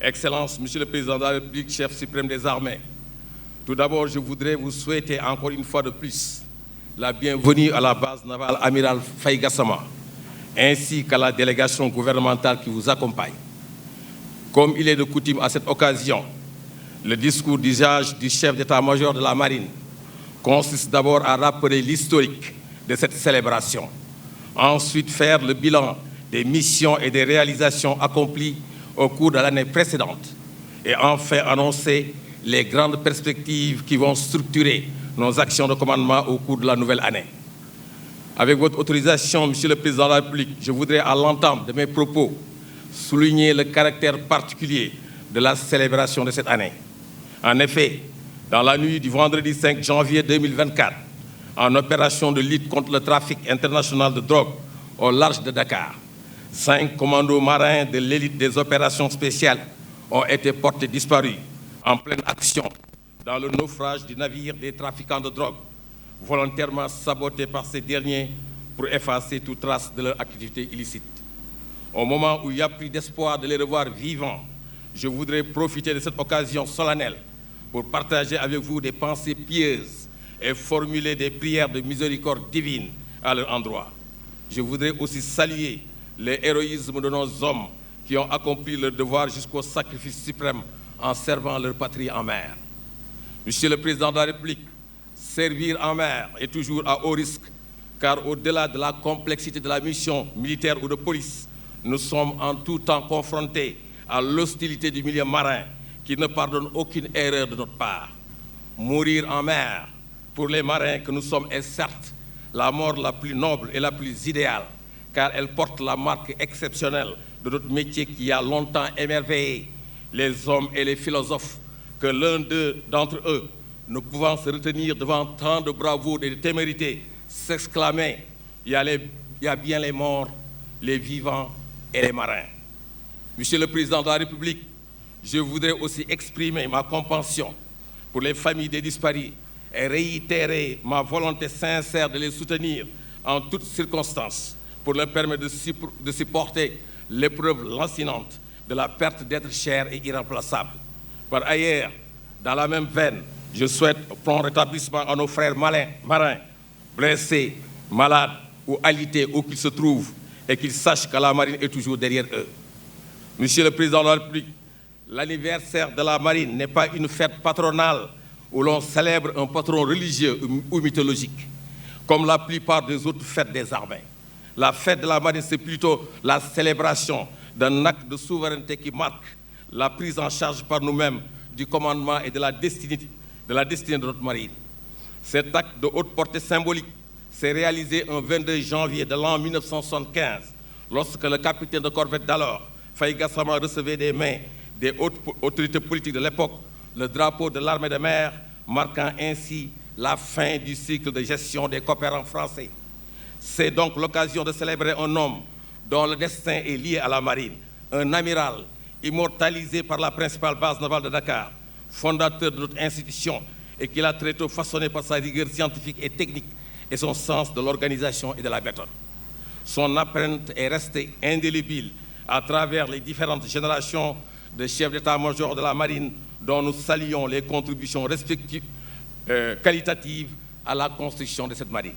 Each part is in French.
Excellences, Monsieur le Président de la République, chef suprême des armées, tout d'abord, je voudrais vous souhaiter encore une fois de plus la bienvenue à la base navale Amiral Faye Gassama, ainsi qu'à la délégation gouvernementale qui vous accompagne. Comme il est de coutume à cette occasion, le discours d'usage du chef d'état-major de la Marine consiste d'abord à rappeler l'historique de cette célébration, ensuite faire le bilan des missions et des réalisations accomplies au cours de l'année précédente, et enfin annoncer les grandes perspectives qui vont structurer nos actions de commandement au cours de la nouvelle année. Avec votre autorisation, Monsieur le Président de la République, je voudrais à l'entame de mes propos souligner le caractère particulier de la célébration de cette année. En effet, dans la nuit du vendredi 5 janvier 2024, en opération de lutte contre le trafic international de drogue au large de Dakar, 5 commandos marins de l'élite des opérations spéciales ont été portés disparus en pleine action dans le naufrage du navire des trafiquants de drogue, volontairement sabotés par ces derniers pour effacer toute trace de leur activité illicite. Au moment où il n'y a plus d'espoir de les revoir vivants, je voudrais profiter de cette occasion solennelle pour partager avec vous des pensées pieuses et formuler des prières de miséricorde divine à leur endroit. Je voudrais aussi saluer les héroïsmes de nos hommes qui ont accompli leur devoir jusqu'au sacrifice suprême en servant leur patrie en mer. Monsieur le Président de la République, servir en mer est toujours à haut risque, car au-delà de la complexité de la mission militaire ou de police, nous sommes en tout temps confrontés à l'hostilité du milieu marin qui ne pardonne aucune erreur de notre part. Mourir en mer, pour les marins que nous sommes, est certes la mort la plus noble et la plus idéale, car elle porte la marque exceptionnelle de notre métier qui a longtemps émerveillé les hommes et les philosophes, que l'un d'entre eux, ne pouvant se retenir devant tant de bravoure et de témérité, s'exclamait « il y a bien les morts, les vivants et les marins ». Monsieur le Président de la République, je voudrais aussi exprimer ma compassion pour les familles des disparus et réitérer ma volonté sincère de les soutenir en toutes circonstances pour leur permettre de supporter l'épreuve lancinante de la perte d'êtres chers et irremplaçables. Par ailleurs, dans la même veine, je souhaite prompt rétablissement à nos frères marins, blessés, malades ou alités où qu'ils se trouvent, et qu'ils sachent que la marine est toujours derrière eux. Monsieur le Président de la République, l'anniversaire de la marine n'est pas une fête patronale où l'on célèbre un patron religieux ou mythologique, comme la plupart des autres fêtes des armées. La fête de la marine, c'est plutôt la célébration d'un acte de souveraineté qui marque la prise en charge par nous-mêmes du commandement et de la destinée de notre marine. Cet acte de haute portée symbolique s'est réalisé un 22 janvier de l'an 1975, lorsque le capitaine de corvette d'alors, Faye Gassama, recevait des mains des hautes autorités politiques de l'époque le drapeau de l'armée de mer, marquant ainsi la fin du cycle de gestion des coopérants français. C'est donc l'occasion de célébrer un homme dont le destin est lié à la marine, un amiral immortalisé par la principale base navale de Dakar, fondateur de notre institution et qui l'a très tôt façonné par sa rigueur scientifique et technique et son sens de l'organisation et de la méthode. Son empreinte est restée indélébile à travers les différentes générations de chefs d'état-major de la marine dont nous saluons les contributions respectives qualitatives à la construction de cette marine.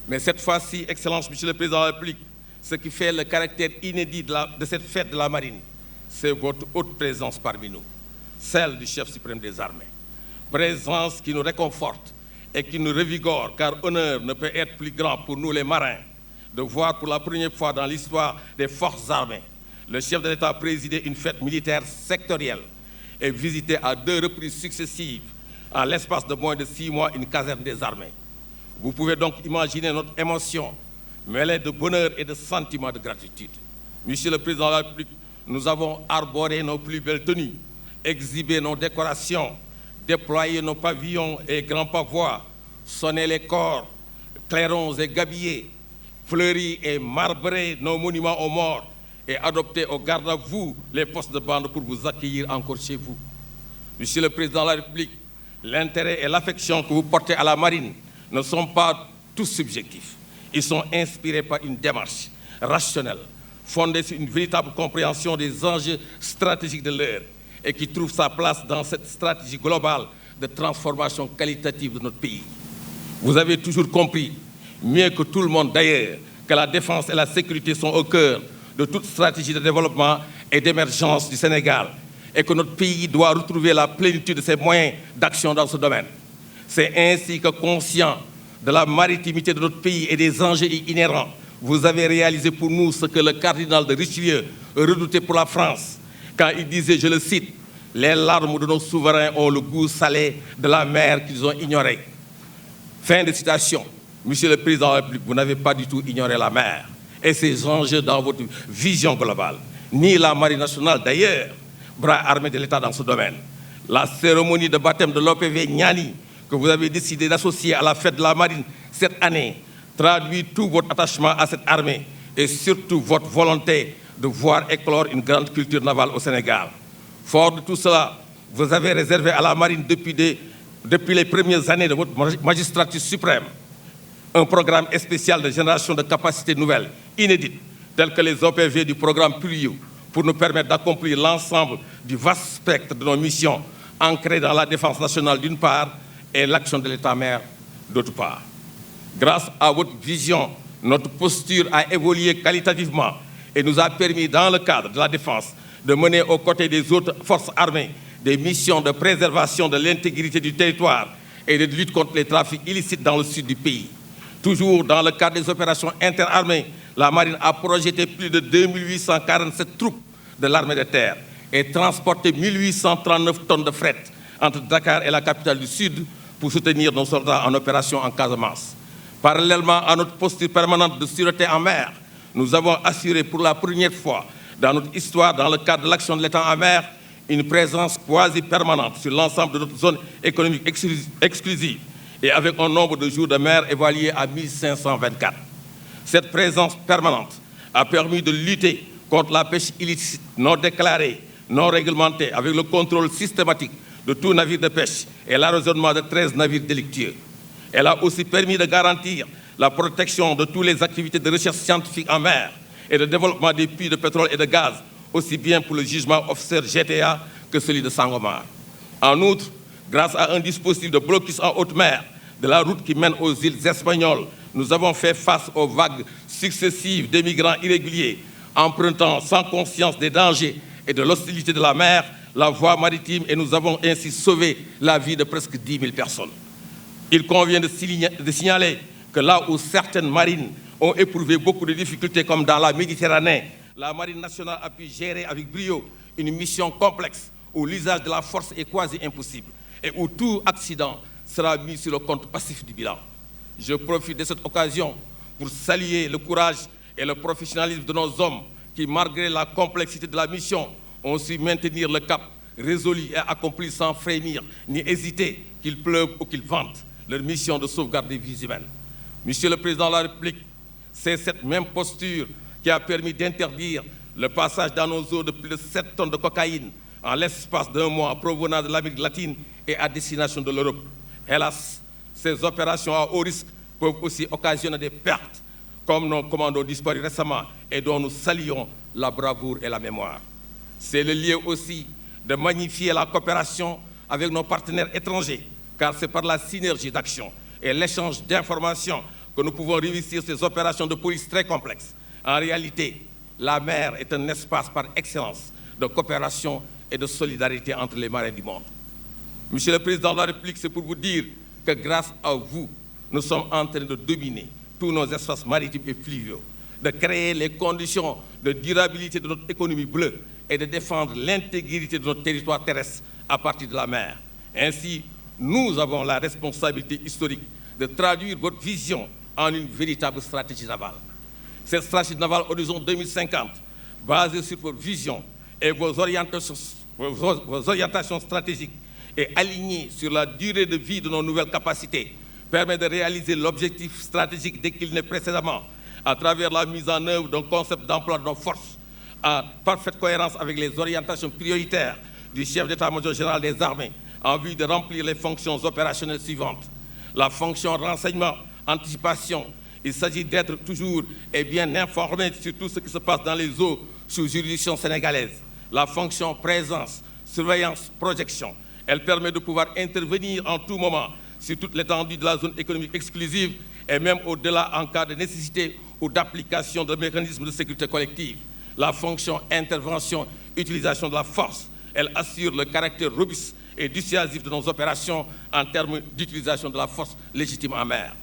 Mais cette fois-ci, Excellence, Monsieur le Président de la République, ce qui fait le caractère inédit de cette fête de la marine, c'est votre haute présence parmi nous, celle du chef suprême des armées. Présence qui nous réconforte et qui nous revigore, car honneur ne peut être plus grand pour nous les marins de voir pour la première fois dans l'histoire des forces armées le chef de l'État présider une fête militaire sectorielle et visiter à 2 reprises successives, en l'espace de moins de 6 mois, une caserne des armées. Vous pouvez donc imaginer notre émotion, mêlée de bonheur et de sentiments de gratitude. Monsieur le Président de la République, nous avons arboré nos plus belles tenues, exhibé nos décorations, déployé nos pavillons et grands pavois, sonné les corps, clairons et gabillés, fleuri et marbré nos monuments aux morts et adopté au garde à vous les postes de bande pour vous accueillir encore chez vous. Monsieur le Président de la République, l'intérêt et l'affection que vous portez à la marine ne sont pas tous subjectifs. Ils sont inspirés par une démarche rationnelle, fondée sur une véritable compréhension des enjeux stratégiques de l'heure et qui trouve sa place dans cette stratégie globale de transformation qualitative de notre pays. Vous avez toujours compris, mieux que tout le monde d'ailleurs, que la défense et la sécurité sont au cœur de toute stratégie de développement et d'émergence du Sénégal et que notre pays doit retrouver la plénitude de ses moyens d'action dans ce domaine. C'est ainsi que, conscient de la maritimité de notre pays et des enjeux inhérents, vous avez réalisé pour nous ce que le cardinal de Richelieu redoutait pour la France, quand il disait, je le cite, « Les larmes de nos souverains ont le goût salé de la mer qu'ils ont ignorée ». Fin de citation. Monsieur le Président de la République, vous n'avez pas du tout ignoré la mer et ses enjeux dans votre vision globale, ni la Marine nationale d'ailleurs, bras armé de l'État dans ce domaine. La cérémonie de baptême de l'OPV Niani, que vous avez décidé d'associer à la fête de la Marine cette année, traduit tout votre attachement à cette armée et surtout votre volonté de voir éclore une grande culture navale au Sénégal. Fort de tout cela, vous avez réservé à la Marine depuis les premières années de votre magistrature suprême un programme spécial de génération de capacités nouvelles, inédites, telles que les OPV du programme Pluriou, pour nous permettre d'accomplir l'ensemble du vaste spectre de nos missions ancrées dans la défense nationale d'une part et l'action de l'État-mère d'autre part. Grâce à votre vision, notre posture a évolué qualitativement et nous a permis, dans le cadre de la défense, de mener aux côtés des autres forces armées des missions de préservation de l'intégrité du territoire et de lutte contre les trafics illicites dans le sud du pays. Toujours dans le cadre des opérations interarmées, la Marine a projeté plus de 2847 troupes de l'armée de terre et transporté 1839 tonnes de fret entre Dakar et la capitale du Sud pour soutenir nos soldats en opération en Casamance. Parallèlement à notre posture permanente de sûreté en mer, nous avons assuré pour la première fois dans notre histoire, dans le cadre de l'action de l'État en mer, une présence quasi permanente sur l'ensemble de notre zone économique exclusive et avec un nombre de jours de mer évalué à 1524. Cette présence permanente a permis de lutter contre la pêche illicite, non déclarée, non réglementée, avec le contrôle systématique de tout navire de pêche et l'arraisonnement de 13 navires délictueux. Elle a aussi permis de garantir la protection de toutes les activités de recherche scientifique en mer et de développement des puits de pétrole et de gaz, aussi bien pour le jugement offshore GTA que celui de Sangomar. En outre, grâce à un dispositif de blocus en haute mer de la route qui mène aux îles espagnoles, nous avons fait face aux vagues successives des migrants irréguliers, empruntant sans conscience des dangers et de l'hostilité de la mer la voie maritime et nous avons ainsi sauvé la vie de presque 10 000 personnes. Il convient de signaler que là où certaines marines ont éprouvé beaucoup de difficultés, comme dans la Méditerranée, la Marine nationale a pu gérer avec brio une mission complexe où l'usage de la force est quasi impossible et où tout accident sera mis sur le compte passif du bilan. Je profite de cette occasion pour saluer le courage et le professionnalisme de nos hommes qui, malgré la complexité de la mission, ont su maintenir le cap résolu et accompli sans frémir ni hésiter, qu'il pleuve ou qu'il vente, leur mission de sauvegarde des vies humaines. Monsieur le Président de la République, c'est cette même posture qui a permis d'interdire le passage dans nos eaux de plus de 7 tonnes de cocaïne en l'espace d'un mois provenant de l'Amérique latine et à destination de l'Europe. Hélas, ces opérations à haut risque peuvent aussi occasionner des pertes, comme nos commandos disparus récemment et dont nous saluons la bravoure et la mémoire. C'est le lieu aussi de magnifier la coopération avec nos partenaires étrangers, car c'est par la synergie d'action et l'échange d'informations que nous pouvons réussir ces opérations de police très complexes. En réalité, la mer est un espace par excellence de coopération et de solidarité entre les marins du monde. Monsieur le Président de la République, c'est pour vous dire que grâce à vous, nous sommes en train de dominer tous nos espaces maritimes et fluviaux, de créer les conditions de durabilité de notre économie bleue et de défendre l'intégrité de notre territoire terrestre à partir de la mer. Ainsi, nous avons la responsabilité historique de traduire votre vision en une véritable stratégie navale. Cette stratégie navale Horizon 2050, basée sur votre vision et vos orientations stratégiques et alignée sur la durée de vie de nos nouvelles capacités, permet de réaliser l'objectif stratégique décliné précédemment à travers la mise en œuvre d'un concept d'emploi de nos forces en parfaite cohérence avec les orientations prioritaires du chef d'état-major général des armées en vue de remplir les fonctions opérationnelles suivantes. La fonction renseignement, anticipation il s'agit d'être toujours et bien informé sur tout ce qui se passe dans les eaux sous juridiction sénégalaise. La fonction présence, surveillance, projection, elle permet de pouvoir intervenir en tout moment sur toute l'étendue de la zone économique exclusive et même au-delà en cas de nécessité ou d'application de mécanismes de sécurité collective. La fonction intervention, utilisation de la force, elle assure le caractère robuste et dissuasif de nos opérations en termes d'utilisation de la force légitime en mer.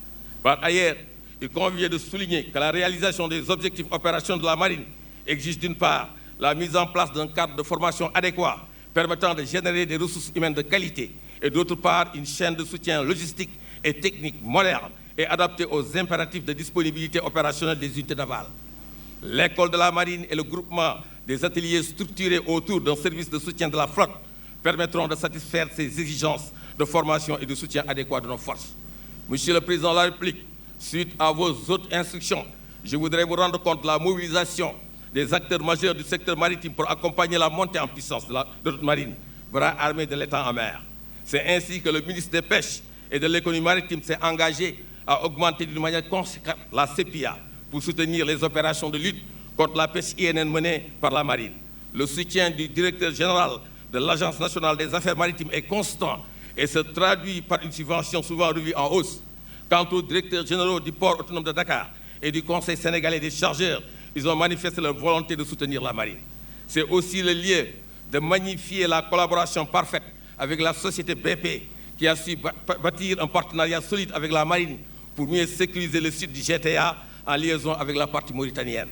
Par ailleurs, il convient de souligner que la réalisation des objectifs opérationnels de la marine exige d'une part la mise en place d'un cadre de formation adéquat permettant de générer des ressources humaines de qualité et d'autre part une chaîne de soutien logistique et technique moderne et adaptée aux impératifs de disponibilité opérationnelle des unités navales. L'école de la marine et le groupement des ateliers structurés autour d'un service de soutien de la flotte permettront de satisfaire ces exigences de formation et de soutien adéquat de nos forces. Monsieur le Président de la République, suite à vos autres instructions, je voudrais vous rendre compte de la mobilisation des acteurs majeurs du secteur maritime pour accompagner la montée en puissance de notre marine, bras armé de l'État en mer. C'est ainsi que le ministre des Pêches et de l'Économie maritime s'est engagé à augmenter d'une manière conséquente la CEPIA pour soutenir les opérations de lutte contre la pêche INN menées par la marine. Le soutien du directeur général de l'Agence nationale des affaires maritimes est constant et se traduit par une subvention souvent revue en hausse. Quant aux directeurs généraux du port autonome de Dakar et du Conseil sénégalais des chargeurs, ils ont manifesté leur volonté de soutenir la marine. C'est aussi le lieu de magnifier la collaboration parfaite avec la société BP qui a su bâtir un partenariat solide avec la marine pour mieux sécuriser le site du GTA en liaison avec la partie mauritanienne.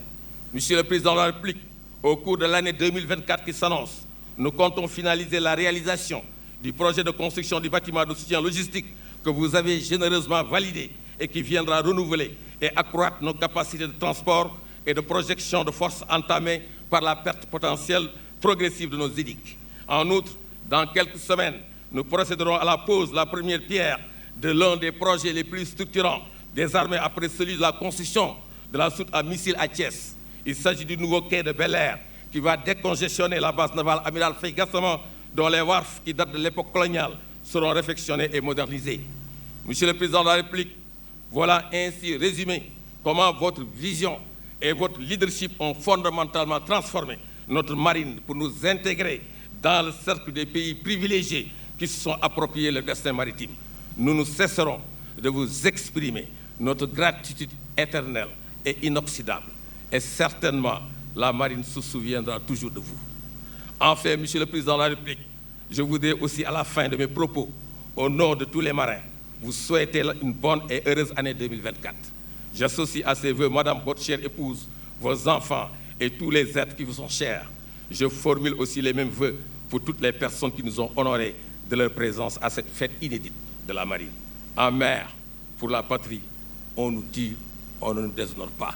Monsieur le Président de la République, au cours de l'année 2024 qui s'annonce, nous comptons finaliser la réalisation du projet de construction du bâtiment de soutien logistique que vous avez généreusement validé et qui viendra renouveler et accroître nos capacités de transport et de projection de force entamées par la perte potentielle progressive de nos édiques. En outre, dans quelques semaines, nous procéderons à la pose de la première pierre de l'un des projets les plus structurants des armées après celui de la construction de la soute à missiles à Thiès. Il s'agit du nouveau quai de Bel-Air qui va décongestionner la base navale Amiral Faye Gassama dont les wharfs qui datent de l'époque coloniale seront réfectionnés et modernisés. Monsieur le Président de la République, voilà ainsi résumé comment votre vision et votre leadership ont fondamentalement transformé notre marine pour nous intégrer dans le cercle des pays privilégiés qui se sont appropriés le destin maritime. Nous ne cesserons de vous exprimer notre gratitude éternelle et inoxydable. Et certainement, la marine se souviendra toujours de vous. Enfin, Monsieur le Président de la République, je voudrais aussi, à la fin de mes propos, au nom de tous les marins, vous souhaiter une bonne et heureuse année 2024. J'associe à ces vœux, Madame, votre chère épouse, vos enfants et tous les êtres qui vous sont chers. Je formule aussi les mêmes vœux pour toutes les personnes qui nous ont honorés de leur présence à cette fête inédite de la marine. En mer, pour la patrie, on nous tue, on ne nous déshonore pas.